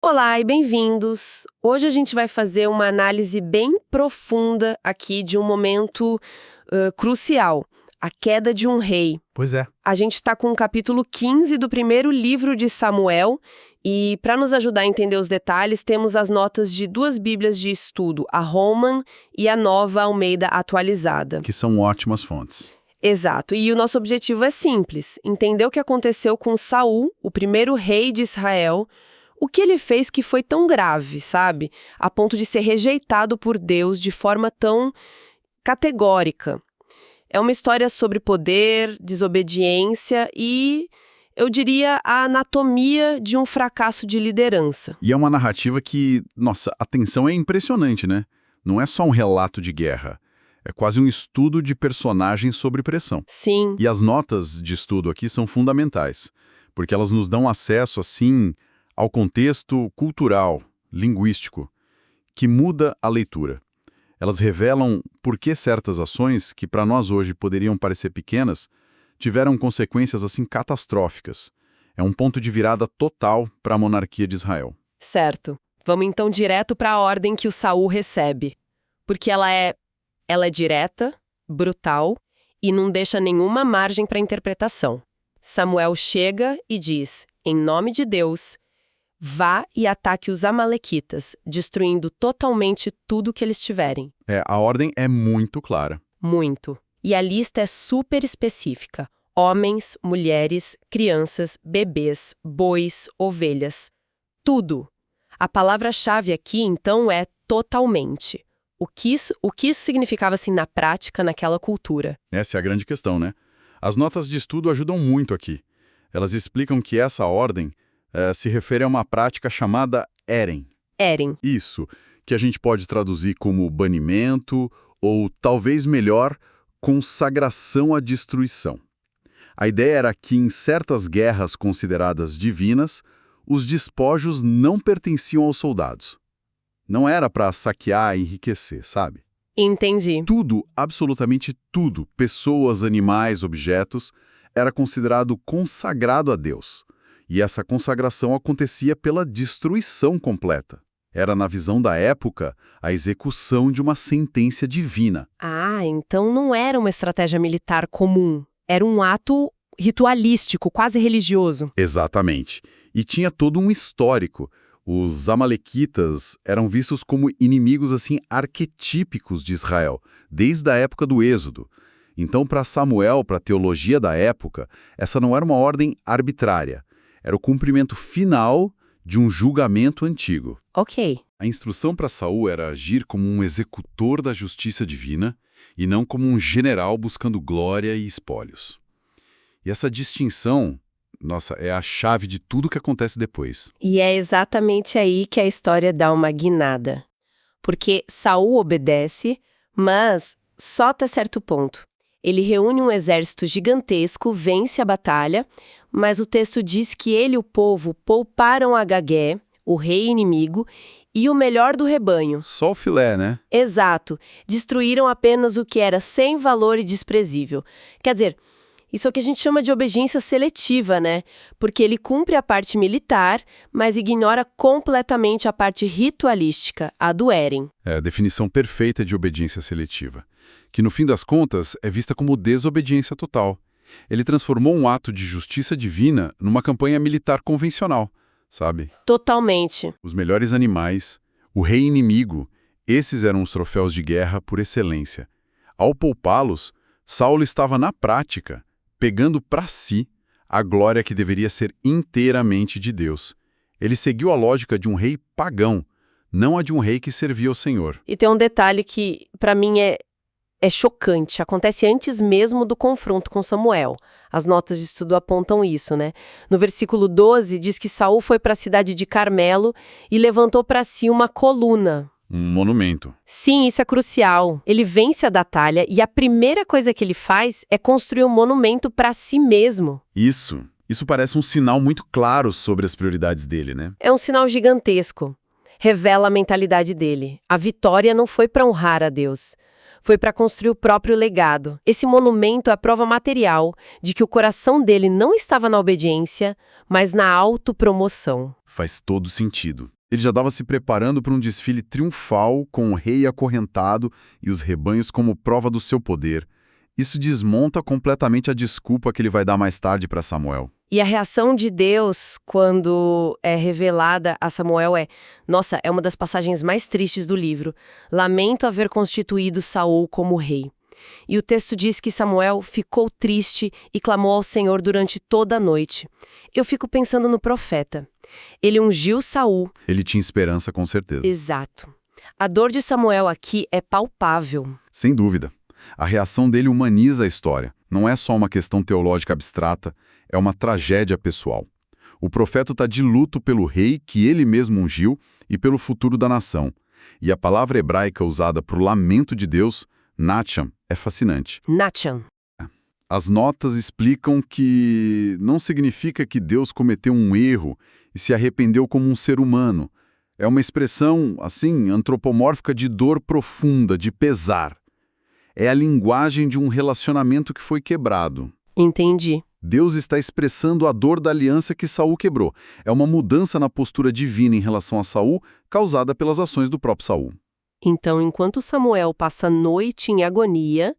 Olá e bem-vindos! Hoje a gente vai fazer uma análise bem profunda aqui de um momento crucial, a queda de um rei. Pois é. A gente está com o capítulo 15 do primeiro livro de Samuel e, para nos ajudar a entender os detalhes, temos as notas de duas bíblias de estudo, a Holman e a Nova Almeida Atualizada. Que são ótimas fontes. Exato, e o nosso objetivo é simples, entender o que aconteceu com Saul, o primeiro rei de Israel. O que ele fez que foi tão grave, sabe? A ponto de ser rejeitado por Deus de forma tão categórica. É uma história sobre poder, desobediência e, eu diria, a anatomia de um fracasso de liderança. E é uma narrativa que, nossa, a tensão é impressionante, né? Não é só um relato de guerra. É quase um estudo de personagens sob pressão. Sim. E as notas de estudo aqui são fundamentais, porque elas nos dão acesso, assim, ao contexto cultural, linguístico, que muda a leitura. Elas revelam por que certas ações, que para nós hoje poderiam parecer pequenas, tiveram consequências assim catastróficas. É um ponto de virada total para a monarquia de Israel. Certo. Vamos então direto para a ordem que o Saul recebe. Porque ela é direta, brutal e não deixa nenhuma margem para interpretação. Samuel chega e diz, em nome de Deus, vá e ataque os amalequitas, destruindo totalmente tudo que eles tiverem. A ordem é muito clara. Muito. E a lista é super específica. Homens, mulheres, crianças, bebês, bois, ovelhas. Tudo. A palavra-chave aqui, então, é totalmente. O que isso significava, assim, na prática, naquela cultura? Essa é a grande questão, né? As notas de estudo ajudam muito aqui. Elas explicam que essa ordem se refere a uma prática chamada Eren. Eren. Isso, que a gente pode traduzir como banimento ou, talvez melhor, consagração à destruição. A ideia era que, em certas guerras consideradas divinas, os despojos não pertenciam aos soldados. Não era para saquear e enriquecer, sabe? Entendi. Tudo, absolutamente tudo, pessoas, animais, objetos, era considerado consagrado a Deus. E essa consagração acontecia pela destruição completa. Era, na visão da época, a execução de uma sentença divina. Ah, então não era uma estratégia militar comum. Era um ato ritualístico, quase religioso. Exatamente. E tinha todo um histórico. Os amalequitas eram vistos como inimigos assim arquetípicos de Israel, desde a época do Êxodo. Então, para Samuel, para a teologia da época, essa não era uma ordem arbitrária. Era o cumprimento final de um julgamento antigo. Ok. A instrução para Saul era agir como um executor da justiça divina e não como um general buscando glória e espólios. E essa distinção, nossa, é a chave de tudo que acontece depois. E é exatamente aí que a história dá uma guinada. Porque Saul obedece, mas só até certo ponto. Ele reúne um exército gigantesco, vence a batalha, mas o texto diz que ele e o povo pouparam Agagé, o rei inimigo, e o melhor do rebanho. Só o filé, né? Exato. Destruíram apenas o que era sem valor e desprezível. Quer dizer, isso é o que a gente chama de obediência seletiva, né? Porque ele cumpre a parte militar, mas ignora completamente a parte ritualística, a do Eren. É a definição perfeita de obediência seletiva, que no fim das contas é vista como desobediência total. Ele transformou um ato de justiça divina numa campanha militar convencional, sabe? Totalmente. Os melhores animais, o rei inimigo, esses eram os troféus de guerra por excelência. Ao poupá-los, Saulo estava na prática pegando para si a glória que deveria ser inteiramente de Deus. Ele seguiu a lógica de um rei pagão, não a de um rei que servia ao Senhor. E tem um detalhe que, para mim, é chocante. Acontece antes mesmo do confronto com Samuel. As notas de estudo apontam isso, né? No versículo 12, diz que Saul foi para a cidade de Carmelo e levantou para si uma coluna. Um monumento. Sim, isso é crucial. Ele vence a batalha e a primeira coisa que ele faz é construir um monumento para si mesmo. Isso parece um sinal muito claro sobre as prioridades dele, né? É um sinal gigantesco. Revela a mentalidade dele. A vitória não foi para honrar a Deus. Foi para construir o próprio legado. Esse monumento é a prova material de que o coração dele não estava na obediência, mas na autopromoção. Faz todo sentido. Ele já estava se preparando para um desfile triunfal com o rei acorrentado e os rebanhos como prova do seu poder. Isso desmonta completamente a desculpa que ele vai dar mais tarde para Samuel. E a reação de Deus, quando é revelada a Samuel, nossa, é uma das passagens mais tristes do livro. Lamento haver constituído Saul como rei. E o texto diz que Samuel ficou triste e clamou ao Senhor durante toda a noite. Eu fico pensando no profeta. Ele ungiu Saul. Ele tinha esperança, com certeza. Exato. A dor de Samuel aqui é palpável. Sem dúvida. A reação dele humaniza a história. Não é só uma questão teológica abstrata, é uma tragédia pessoal. O profeta está de luto pelo rei que ele mesmo ungiu e pelo futuro da nação. E a palavra hebraica usada para o lamento de Deus, Nacham, é fascinante. Nacham. As notas explicam que não significa que Deus cometeu um erro e se arrependeu como um ser humano. É uma expressão, assim, antropomórfica de dor profunda, de pesar. É a linguagem de um relacionamento que foi quebrado. Entendi. Deus está expressando a dor da aliança que Saul quebrou. É uma mudança na postura divina em relação a Saul, causada pelas ações do próprio Saul. Então, enquanto Samuel passa a noite em agonia,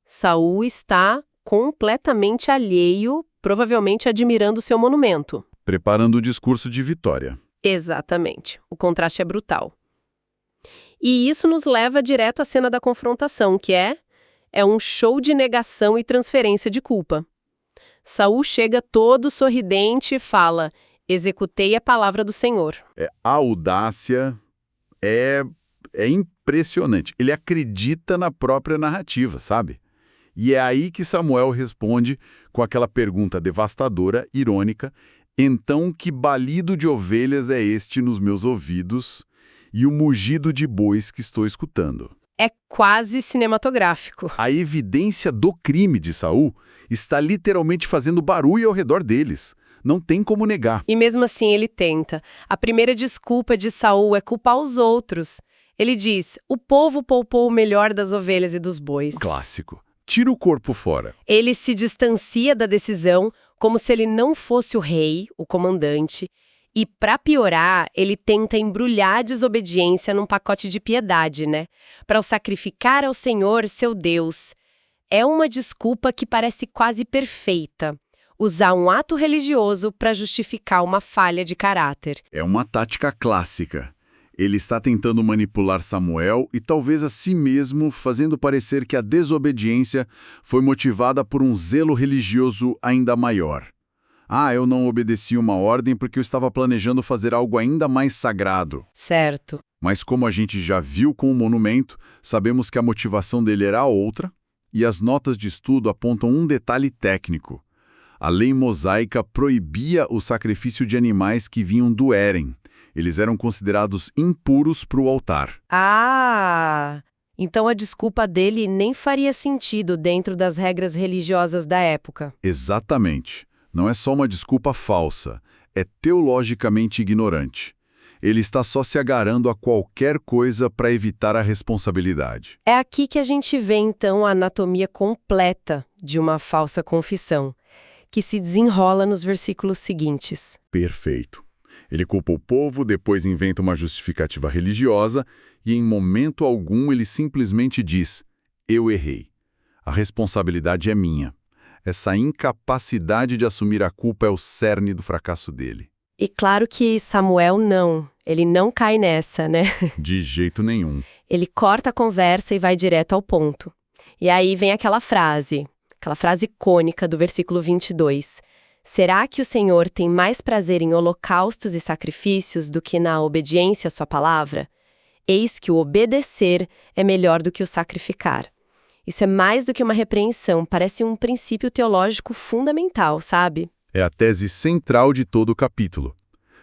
Saul está completamente alheio, provavelmente admirando seu monumento. Preparando o discurso de vitória. Exatamente. O contraste é brutal. E isso nos leva direto à cena da confrontação, que é um show de negação e transferência de culpa. Saul chega todo sorridente e fala: executei a palavra do Senhor. A audácia é impressionante. Ele acredita na própria narrativa, sabe? E é aí que Samuel responde com aquela pergunta devastadora, irônica: então que balido de ovelhas é este nos meus ouvidos e o mugido de bois que estou escutando? É quase cinematográfico. A evidência do crime de Saul está literalmente fazendo barulho ao redor deles. Não tem como negar. E mesmo assim ele tenta. A primeira desculpa de Saul é culpar os outros. Ele diz: o povo poupou o melhor das ovelhas e dos bois. Clássico. Tira o corpo fora. Ele se distancia da decisão como se ele não fosse o rei, o comandante. E, para piorar, ele tenta embrulhar a desobediência num pacote de piedade, né? Para o sacrificar ao Senhor, seu Deus. É uma desculpa que parece quase perfeita. Usar um ato religioso para justificar uma falha de caráter. É uma tática clássica. Ele está tentando manipular Samuel e talvez a si mesmo, fazendo parecer que a desobediência foi motivada por um zelo religioso ainda maior. Eu não obedeci uma ordem porque eu estava planejando fazer algo ainda mais sagrado. Certo. Mas como a gente já viu com o monumento, sabemos que a motivação dele era outra, e as notas de estudo apontam um detalhe técnico. A lei mosaica proibia o sacrifício de animais que vinham do Éden. Eles eram considerados impuros para o altar. Então a desculpa dele nem faria sentido dentro das regras religiosas da época. Exatamente. Não é só uma desculpa falsa, é teologicamente ignorante. Ele está só se agarrando a qualquer coisa para evitar a responsabilidade. É aqui que a gente vê, então, a anatomia completa de uma falsa confissão, que se desenrola nos versículos seguintes. Perfeito. Ele culpa o povo, depois inventa uma justificativa religiosa e, em momento algum, ele simplesmente diz: eu errei. A responsabilidade é minha. Essa incapacidade de assumir a culpa é o cerne do fracasso dele. E claro que Samuel ele não cai nessa, né? De jeito nenhum. Ele corta a conversa e vai direto ao ponto. E aí vem aquela frase icônica do versículo 22. Será que o Senhor tem mais prazer em holocaustos e sacrifícios do que na obediência à sua palavra? Eis que o obedecer é melhor do que o sacrificar. Isso é mais do que uma repreensão, parece um princípio teológico fundamental, sabe? É a tese central de todo o capítulo.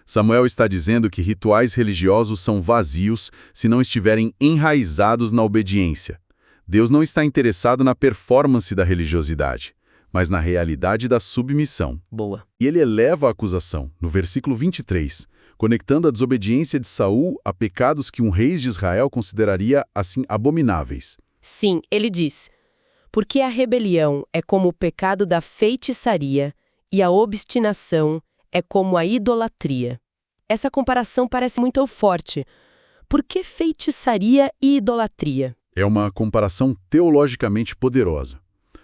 Samuel está dizendo que rituais religiosos são vazios se não estiverem enraizados na obediência. Deus não está interessado na performance da religiosidade, mas na realidade da submissão. Boa. E ele eleva a acusação, no versículo 23, conectando a desobediência de Saul a pecados que um rei de Israel consideraria, assim, abomináveis. Sim, ele diz: porque a rebelião é como o pecado da feitiçaria e a obstinação é como a idolatria. Essa comparação parece muito forte. Por que feitiçaria e idolatria? É uma comparação teologicamente poderosa.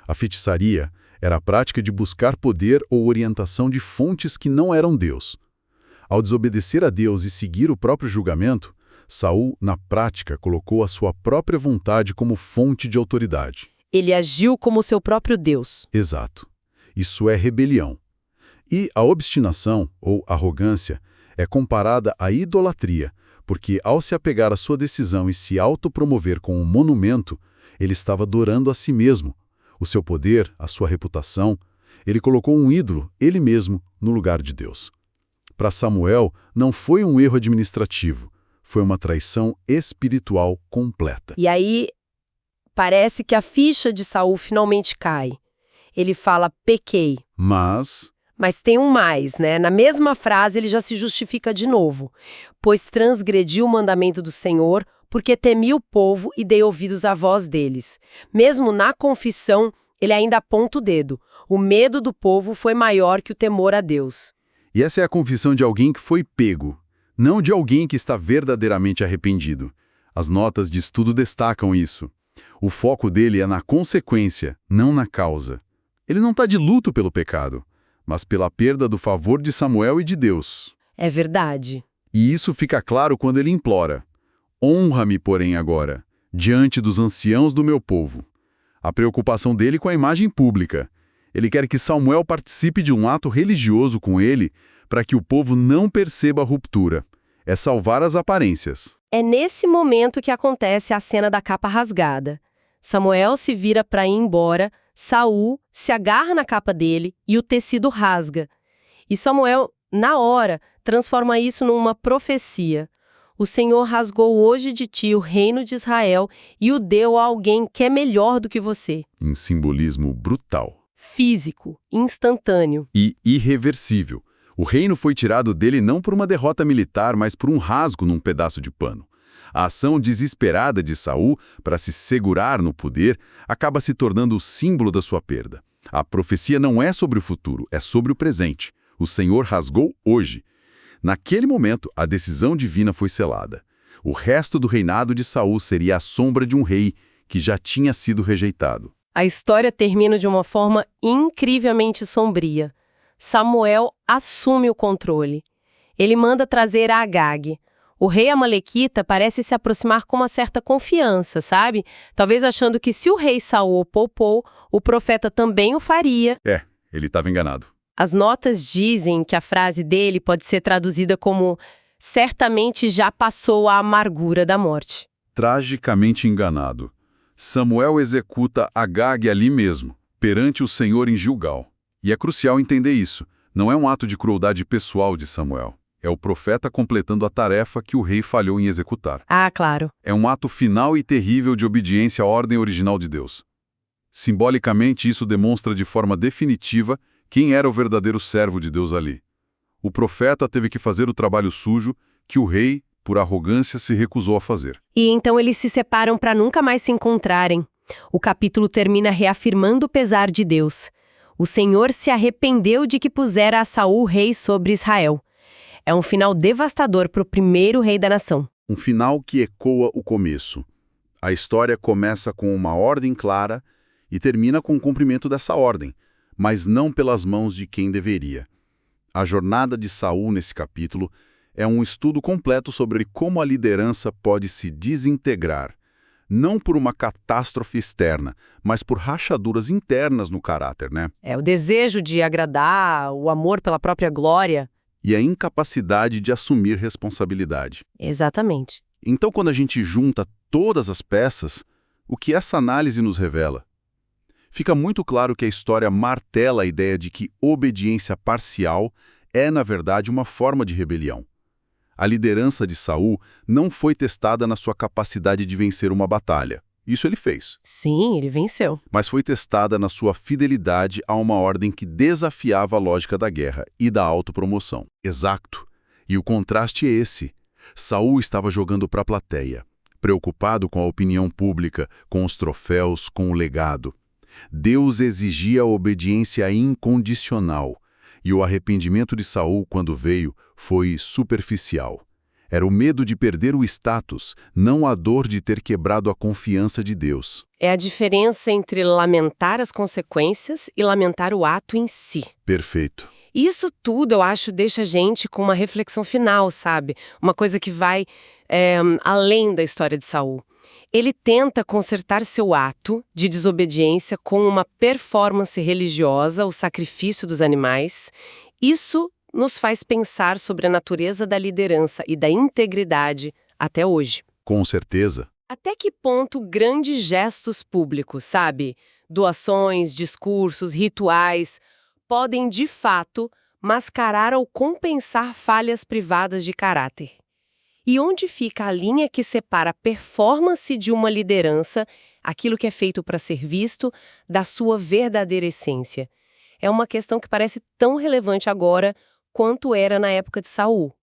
A feitiçaria era a prática de buscar poder ou orientação de fontes que não eram Deus. Ao desobedecer a Deus e seguir o próprio julgamento, Saul, na prática, colocou a sua própria vontade como fonte de autoridade. Ele agiu como seu próprio Deus. Exato. Isso é rebelião. E a obstinação, ou arrogância, é comparada à idolatria, porque ao se apegar à sua decisão e se autopromover com um monumento, ele estava adorando a si mesmo, o seu poder, a sua reputação. Ele colocou um ídolo, ele mesmo, no lugar de Deus. Para Samuel, não foi um erro administrativo, foi uma traição espiritual completa. E aí, parece que a ficha de Saul finalmente cai. Ele fala, pequei. Mas tem um mais, né? Na mesma frase ele já se justifica de novo. Pois transgredi o mandamento do Senhor, porque temi o povo e dei ouvidos à voz deles. Mesmo na confissão, ele ainda aponta o dedo. O medo do povo foi maior que o temor a Deus. E essa é a confissão de alguém que foi pego, não de alguém que está verdadeiramente arrependido. As notas de estudo destacam isso. O foco dele é na consequência, não na causa. Ele não está de luto pelo pecado, mas pela perda do favor de Samuel e de Deus. É verdade. E isso fica claro quando ele implora: honra-me, porém, agora, diante dos anciãos do meu povo. A preocupação dele com a imagem pública. Ele quer que Samuel participe de um ato religioso com ele para que o povo não perceba a ruptura. É salvar as aparências. É nesse momento que acontece a cena da capa rasgada. Samuel se vira para ir embora, Saul se agarra na capa dele e o tecido rasga. E Samuel, na hora, transforma isso numa profecia. O Senhor rasgou hoje de ti o reino de Israel e o deu a alguém que é melhor do que você. Em simbolismo brutal. Físico, instantâneo. E irreversível. O reino foi tirado dele não por uma derrota militar, mas por um rasgo num pedaço de pano. A ação desesperada de Saul para se segurar no poder acaba se tornando o símbolo da sua perda. A profecia não é sobre o futuro, é sobre o presente. O Senhor rasgou hoje. Naquele momento, a decisão divina foi selada. O resto do reinado de Saul seria a sombra de um rei que já tinha sido rejeitado. A história termina de uma forma incrivelmente sombria. Samuel assume o controle. Ele manda trazer Agag. O rei amalequita parece se aproximar com uma certa confiança, sabe? Talvez achando que se o rei Saul o poupou, o profeta também o faria. Ele estava enganado. As notas dizem que a frase dele pode ser traduzida como certamente já passou a amargura da morte. Tragicamente enganado. Samuel executa Agag ali mesmo, perante o Senhor em Gilgal. E é crucial entender isso. Não é um ato de crueldade pessoal de Samuel. É o profeta completando a tarefa que o rei falhou em executar. Ah, claro. É um ato final e terrível de obediência à ordem original de Deus. Simbolicamente, isso demonstra de forma definitiva quem era o verdadeiro servo de Deus ali. O profeta teve que fazer o trabalho sujo que o rei, por arrogância, se recusou a fazer. E então eles se separam para nunca mais se encontrarem. O capítulo termina reafirmando o pesar de Deus. O Senhor se arrependeu de que pusera a Saul rei sobre Israel. É um final devastador para o primeiro rei da nação. Um final que ecoa o começo. A história começa com uma ordem clara e termina com o cumprimento dessa ordem, mas não pelas mãos de quem deveria. A jornada de Saul nesse capítulo é um estudo completo sobre como a liderança pode se desintegrar, não por uma catástrofe externa, mas por rachaduras internas no caráter, né? É o desejo de agradar, o amor pela própria glória. E a incapacidade de assumir responsabilidade. Exatamente. Então, quando a gente junta todas as peças, o que essa análise nos revela? Fica muito claro que a história martela a ideia de que obediência parcial é, na verdade, uma forma de rebelião. A liderança de Saul não foi testada na sua capacidade de vencer uma batalha. Isso ele fez. Sim, ele venceu. Mas foi testada na sua fidelidade a uma ordem que desafiava a lógica da guerra e da autopromoção. Exato. E o contraste é esse. Saul estava jogando para a plateia, preocupado com a opinião pública, com os troféus, com o legado. Deus exigia a obediência incondicional, e o arrependimento de Saul, quando veio, foi superficial. Era o medo de perder o status, não a dor de ter quebrado a confiança de Deus. É a diferença entre lamentar as consequências e lamentar o ato em si. Perfeito. Isso tudo, eu acho, deixa a gente com uma reflexão final, sabe? Uma coisa que vai além da história de Saul. Ele tenta consertar seu ato de desobediência com uma performance religiosa, o sacrifício dos animais. Isso nos faz pensar sobre a natureza da liderança e da integridade até hoje. Com certeza. Até que ponto grandes gestos públicos, sabe? Doações, discursos, rituais, podem, de fato, mascarar ou compensar falhas privadas de caráter? E onde fica a linha que separa a performance de uma liderança, aquilo que é feito para ser visto, da sua verdadeira essência? É uma questão que parece tão relevante agora quanto era na época de Saul.